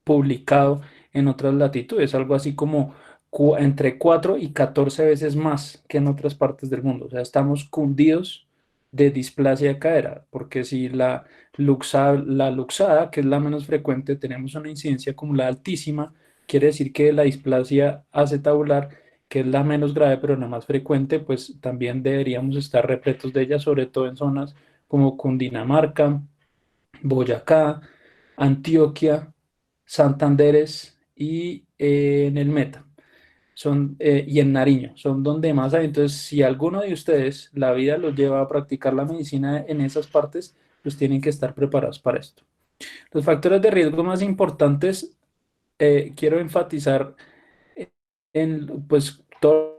publicado en otras latitudes, algo así como entre 4 y 14 veces más que en otras partes del mundo. O sea, estamos cundidos de displasia de cadera, porque si la luxada, que es la menos frecuente, tenemos una incidencia acumulada altísima, quiere decir que la displasia acetabular, que es la menos grave pero la más frecuente, pues también deberíamos estar repletos de ella, sobre todo en zonas como Cundinamarca, Boyacá, Antioquia, Santanderes y en el Meta. Y en Nariño, son donde más hay. Entonces, si alguno de ustedes la vida los lleva a practicar la medicina en esas partes, pues tienen que estar preparados para esto. Los factores de riesgo más importantes, quiero enfatizar en pues todos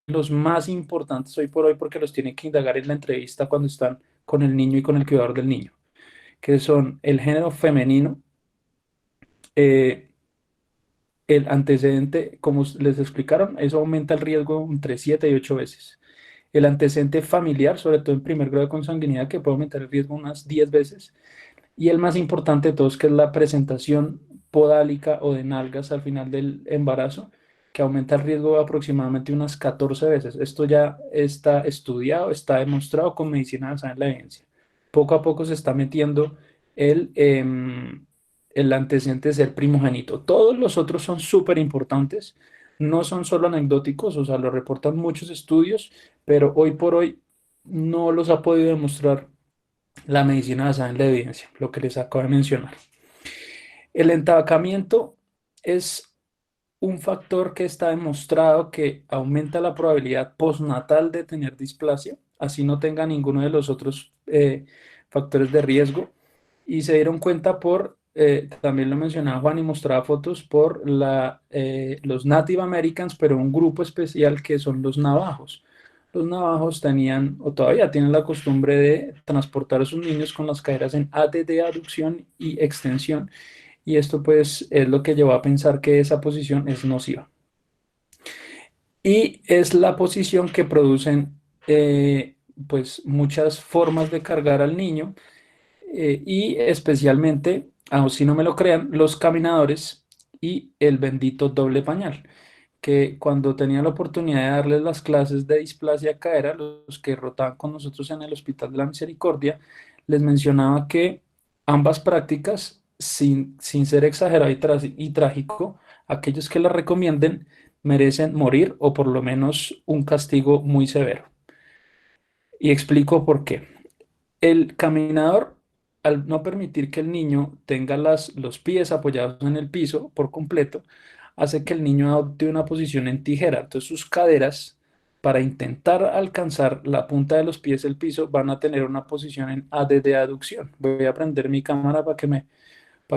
los más importantes hoy por hoy, porque los tienen que indagar en la entrevista cuando están con el niño y con el cuidador del niño, que son el género femenino, eh, el antecedente, como les explicaron, eso aumenta el riesgo entre 7 y 8 veces. El antecedente familiar, sobre todo en primer grado de consanguinidad, que puede aumentar el riesgo unas 10 veces. Y el más importante de todos, que es la presentación podálica o de nalgas al final del embarazo, que aumenta el riesgo aproximadamente unas 14 veces. Esto ya está estudiado, está demostrado con medicina basada en la evidencia. Poco a poco se está metiendo el, el antecedente de ser primogénito. Todos los otros son súper importantes, no son solo anecdóticos, o sea, lo reportan muchos estudios, pero hoy por hoy no los ha podido demostrar la medicina basada en la evidencia, lo que les acabo de mencionar. El entabacamiento es un factor que está demostrado que aumenta la probabilidad postnatal de tener displasia, así no tenga ninguno de los otros factores de riesgo. Y se dieron cuenta también lo mencionaba Juan y mostraba fotos por los Native Americans, pero un grupo especial que son los navajos. Los navajos tenían, o todavía tienen la costumbre de transportar a sus niños con las caderas en ADD, aducción y extensión, y esto pues es lo que llevó a pensar que esa posición es nociva. Y es la posición que producen pues muchas formas de cargar al niño, y especialmente, aun si no me lo crean, los caminadores y el bendito doble pañal, que cuando tenía la oportunidad de darles las clases de displasia cadera, los que rotaban con nosotros en el Hospital de la Misericordia, les mencionaba que ambas prácticas, sin ser exagerado y trágico, aquellos que las recomienden merecen morir o por lo menos un castigo muy severo. Y explico por qué. El caminador, al no permitir que el niño tenga los pies apoyados en el piso por completo, hace que el niño adopte una posición en tijera. Entonces sus caderas, para intentar alcanzar la punta de los pies del piso, van a tener una posición en AD de aducción. Voy a prender mi cámara para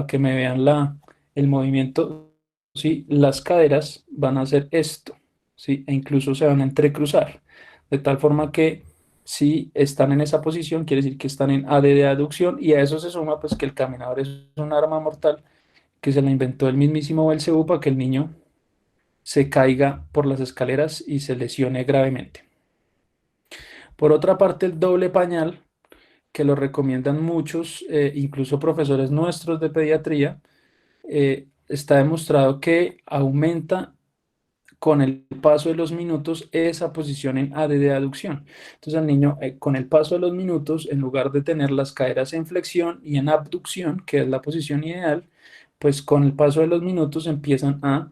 que me vean el movimiento. ¿Sí? Las caderas van a hacer esto, ¿sí? E incluso se van a entrecruzar, de tal forma que si están en esa posición, quiere decir que están en AD de aducción, y a eso se suma pues que el caminador es un arma mortal que se la inventó el mismísimo Belcebú para que el niño se caiga por las escaleras y se lesione gravemente. Por otra parte, el doble pañal, que lo recomiendan muchos, incluso profesores nuestros de pediatría, está demostrado que aumenta con el paso de los minutos esa posición en AD de aducción. Entonces el niño, con el paso de los minutos, en lugar de tener las caderas en flexión y en abducción, que es la posición ideal, pues con el paso de los minutos empiezan a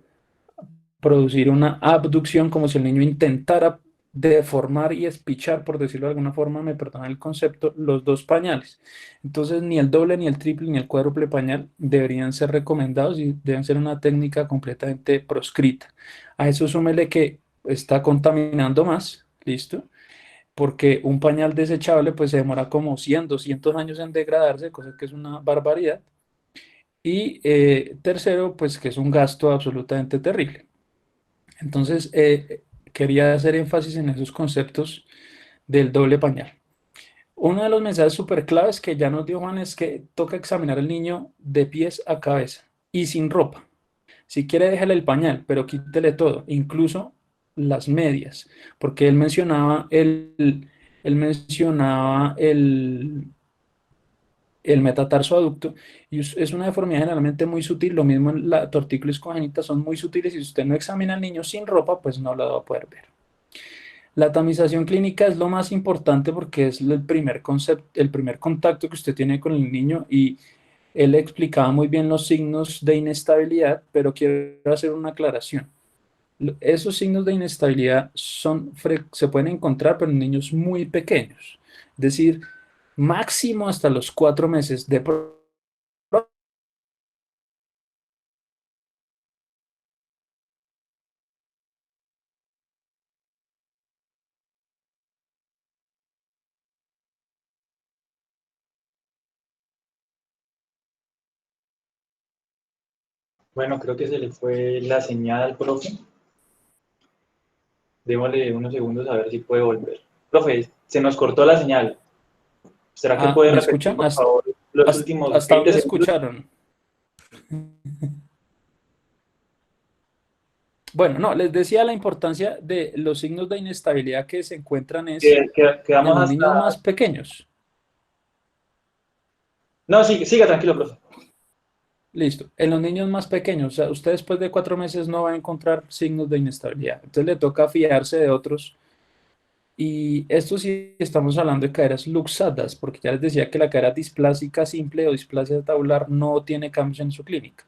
producir una abducción, como si el niño intentara deformar y espichar, por decirlo de alguna forma, me perdonan el concepto, los dos pañales. Entonces, ni el doble, ni el triple, ni el cuádruple pañal deberían ser recomendados y deben ser una técnica completamente proscrita. A eso súmele que está contaminando más, ¿listo? Porque un pañal desechable pues se demora como 100, 200 años en degradarse, cosa que es una barbaridad. Y tercero, pues que es un gasto absolutamente terrible. Entonces, quería hacer énfasis en esos conceptos del doble pañal. Uno de los mensajes súper claves que ya nos dio Juan es que toca examinar al niño de pies a cabeza y sin ropa. Si quiere, déjale el pañal, pero quítele todo, incluso las medias, porque él mencionaba el metatarso aducto, y es una deformidad generalmente muy sutil. Lo mismo en la tortícolis congénita, son muy sutiles, y si usted no examina al niño sin ropa, pues no lo va a poder ver. La tamización clínica es lo más importante porque es el primer contacto que usted tiene con el niño, y él explicaba muy bien los signos de inestabilidad, pero quiero hacer una aclaración. Esos signos de inestabilidad se pueden encontrar, pero en niños muy pequeños. Es decir, máximo hasta los 4 meses. De
Bueno, creo que se le fue la señal al profe. Démosle unos segundos a ver si puede volver. Profe, se nos cortó la señal. ¿Será que puede
¿me
repetir,
escuchan?
por favor, los últimos
¿Hasta
20
dónde
segundos?
escucharon? Bueno, no, les decía la importancia de los signos de inestabilidad que se encuentran es en
Quedamos
los
hasta...
niños más pequeños.
No, siga tranquilo, profe.
Listo. En los niños más pequeños, o sea, usted después de 4 meses no va a encontrar signos de inestabilidad. Entonces le toca fiarse de otros. Y esto sí estamos hablando de caderas luxadas, porque ya les decía que la cadera displásica simple o displasia tabular no tiene cambios en su clínica.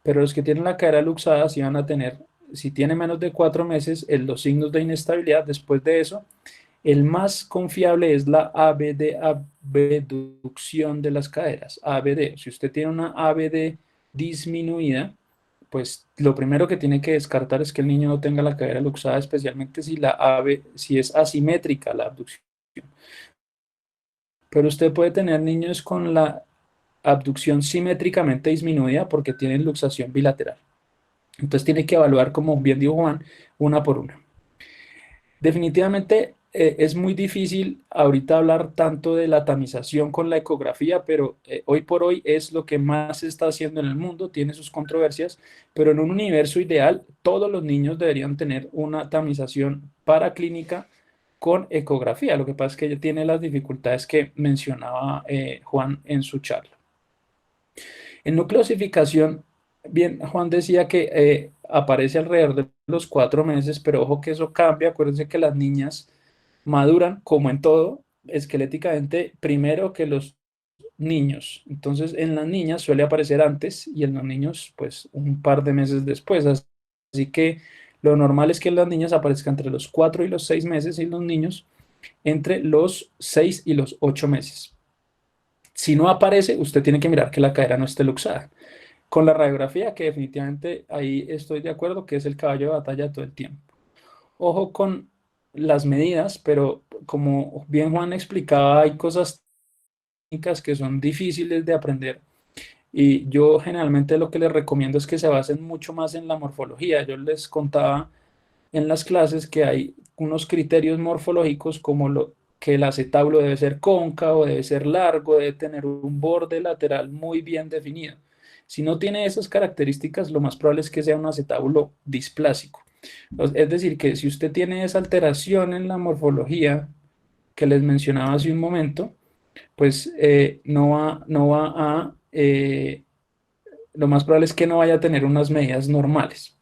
Pero los que tienen la cadera luxada sí van a tener, si tiene menos de 4 meses, los signos de inestabilidad. Después de eso, el más confiable es la ABD, abducción de las caderas, ABD. Si usted tiene una ABD disminuida, pues lo primero que tiene que descartar es que el niño no tenga la cadera luxada, especialmente si es asimétrica la abducción. Pero usted puede tener niños con la abducción simétricamente disminuida porque tienen luxación bilateral. Entonces tiene que evaluar, como bien dijo Juan, una por una. Definitivamente es muy difícil ahorita hablar tanto de la tamización con la ecografía, pero hoy por hoy es lo que más se está haciendo en el mundo, tiene sus controversias, pero en un universo ideal todos los niños deberían tener una tamización paraclínica con ecografía. Lo que pasa es que ella tiene las dificultades que mencionaba Juan en su charla. En nucleosificación, bien, Juan decía que aparece alrededor de los 4 meses, pero ojo que eso cambia. Acuérdense que las niñas maduran, como en todo, esqueléticamente primero que los niños. Entonces, en las niñas suele aparecer antes y en los niños, pues, un par de meses después. Así que lo normal es que las niñas aparezcan entre los 4 y los 6 meses y los niños entre los 6 y los 8 meses. Si no aparece, usted tiene que mirar que la cadera no esté luxada. Con la radiografía, que definitivamente ahí estoy de acuerdo, que es el caballo de batalla todo el tiempo. Ojo con las medidas, pero como bien Juan explicaba, hay cosas técnicas que son difíciles de aprender y yo generalmente lo que les recomiendo es que se basen mucho más en la morfología. Yo les contaba en las clases que hay unos criterios morfológicos como que el acetábulo debe ser cóncavo, debe ser largo, debe tener un borde lateral muy bien definido. Si no tiene esas características, lo más probable es que sea un acetábulo displásico. Es decir, que si usted tiene esa alteración en la morfología que les mencionaba hace un momento, pues lo más probable es que no vaya a tener unas medidas normales.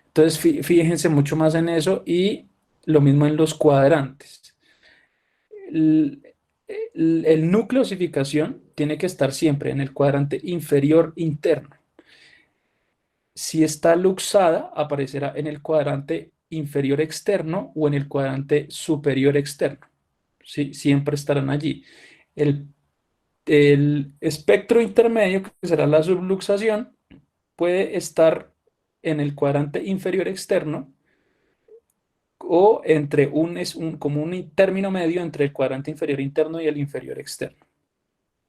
Entonces, fíjense mucho más en eso y lo mismo en los cuadrantes. El núcleo de osificación tiene que estar siempre en el cuadrante inferior interno. Si está luxada, aparecerá en el cuadrante inferior externo o en el cuadrante superior externo. ¿Sí? Siempre estarán allí. El espectro intermedio, que será la subluxación, puede estar en el cuadrante inferior externo o entre como un término medio entre el cuadrante inferior interno y el inferior externo.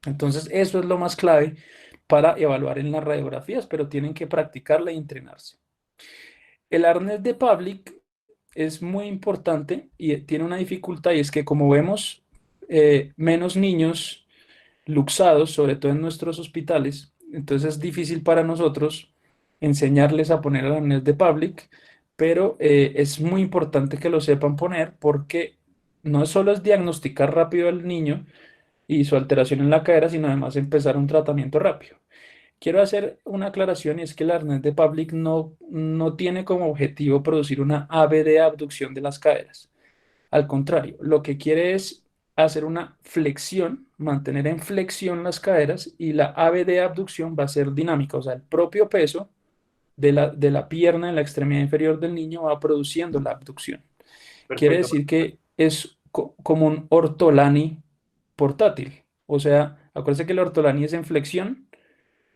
Entonces, eso es lo más clave para evaluar en las radiografías, pero tienen que practicarla y entrenarse. El arnés de Pavlik es muy importante y tiene una dificultad, y es que como vemos menos niños luxados, sobre todo en nuestros hospitales, entonces es difícil para nosotros enseñarles a poner el arnés de Pavlik, pero es muy importante que lo sepan poner porque no solo es diagnosticar rápido al niño y su alteración en la cadera, sino además empezar un tratamiento rápido. Quiero hacer una aclaración y es que el arnés de Pavlik no tiene como objetivo producir una ABD abducción de las caderas. Al contrario, lo que quiere es hacer una flexión, mantener en flexión las caderas y la ABD abducción va a ser dinámica, o sea, el propio peso de la pierna en la extremidad inferior del niño va produciendo la abducción. Quiere
Perfecto.
decir que es como un ortolani portátil. O sea, acuérdense que el ortolani es en flexión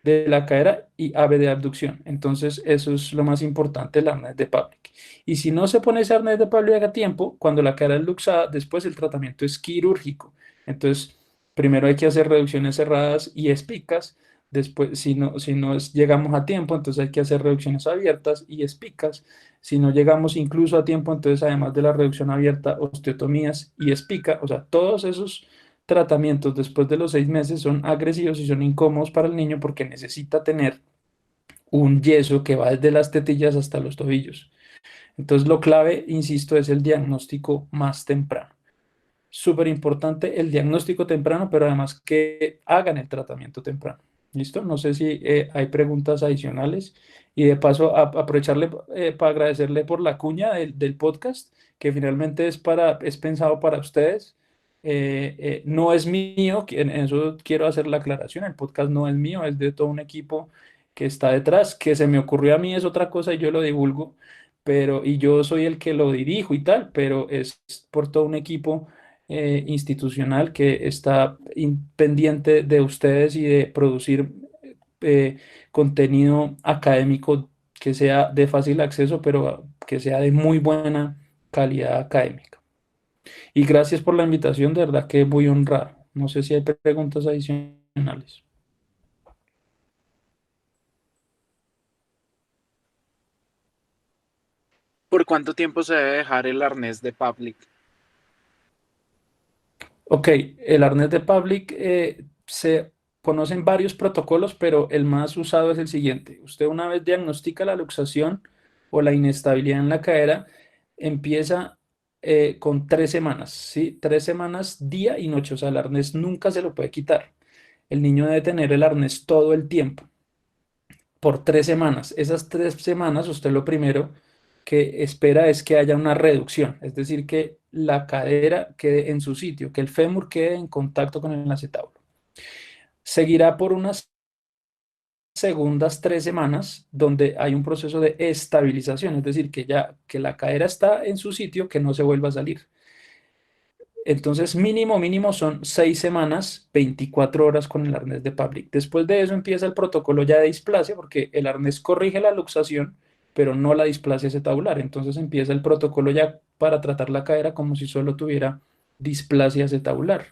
de la cadera y ave de abducción. Entonces, eso es lo más importante, el arnés de Pavlik. Y si no se pone ese arnés de Pavlik a tiempo, cuando la cadera es luxada, después el tratamiento es quirúrgico. Entonces, primero hay que hacer reducciones cerradas y espicas. Después, llegamos a tiempo, entonces hay que hacer reducciones abiertas y espicas. Si no llegamos incluso a tiempo, entonces además de la reducción abierta, osteotomías y espica, o sea, todos esos tratamientos después de los 6 meses son agresivos y son incómodos para el niño porque necesita tener un yeso que va desde las tetillas hasta los tobillos. Entonces lo clave, insisto, es el diagnóstico más temprano. Súper importante el diagnóstico temprano, pero además que hagan el tratamiento temprano. ¿Listo? No sé si hay preguntas adicionales. Y de paso, aprovecharle para agradecerle por la cuña del podcast, que finalmente es pensado para ustedes. No es mío, en eso quiero hacer la aclaración, el podcast no es mío, es de todo un equipo que está detrás, que se me ocurrió a mí es otra cosa y yo lo divulgo, y yo soy el que lo dirijo y tal, pero es por todo un equipo institucional que está pendiente de ustedes y de producir eh, contenido académico que sea de fácil acceso, pero que sea de muy buena calidad académica. Y gracias por la invitación, de verdad que muy honrado. No sé si hay preguntas adicionales.
¿Por cuánto tiempo se debe dejar el arnés de Pavlik?
Ok, el arnés de Pavlik se conocen varios protocolos, pero el más usado es el siguiente. Usted una vez diagnostica la luxación o la inestabilidad en la cadera, empieza con 3 semanas, ¿sí? 3 semanas, día y noche. O sea, el arnés nunca se lo puede quitar. El niño debe tener el arnés todo el tiempo, por 3 semanas. Esas 3 semanas, usted lo primero que espera es que haya una reducción, es decir, que la cadera quede en su sitio, que el fémur quede en contacto con el acetábulo. Seguirá por unas segundas 3 semanas donde hay un proceso de estabilización, es decir, que la cadera está en su sitio, que no se vuelva a salir. Entonces, mínimo son 6 semanas, 24 horas con el arnés de Pavlik. Después de eso empieza el protocolo ya de displasia, porque el arnés corrige la luxación, pero no la displasia acetabular. Entonces empieza el protocolo ya para tratar la cadera como si solo tuviera displasia acetabular,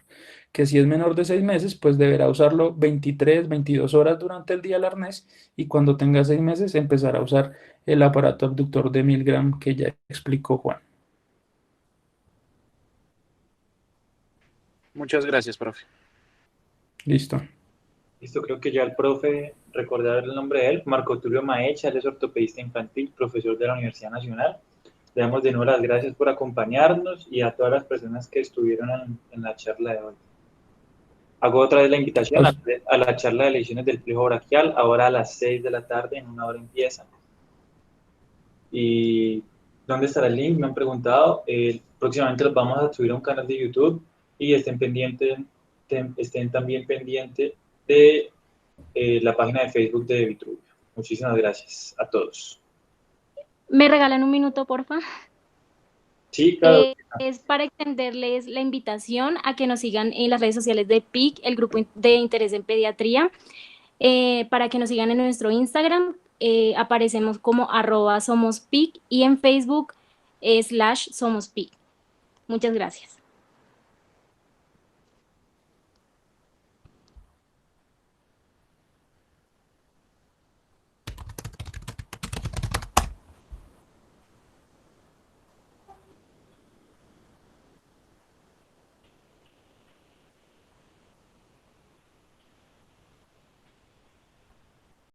que si es menor de 6 meses, pues deberá usarlo 23, 22 horas durante el día el arnés, y cuando tenga 6 meses empezará a usar el aparato abductor de Milgram que ya explicó Juan.
Muchas gracias, profe.
Listo.
Listo, creo que ya el profe, recordar el nombre de él, Marco Tulio Maecha, él es ortopedista infantil, profesor de la Universidad Nacional. Le damos de nuevo las gracias por acompañarnos y a todas las personas que estuvieron en la charla de hoy. Hago otra vez la invitación a la charla de lesiones del plejo braquial, ahora a las 6 de la tarde, en una hora empieza. ¿Y dónde estará el link? Me han preguntado. Próximamente los vamos a subir a un canal de YouTube y estén también pendientes de la página de Facebook de Vitruvio. Muchísimas gracias a todos.
¿Me regalan un minuto, porfa?
Sí, claro.
Es para extenderles la invitación a que nos sigan en las redes sociales de PIC, el grupo de interés en pediatría, para que nos sigan en nuestro Instagram. Aparecemos como @somospic y en Facebook /somospic. Muchas gracias.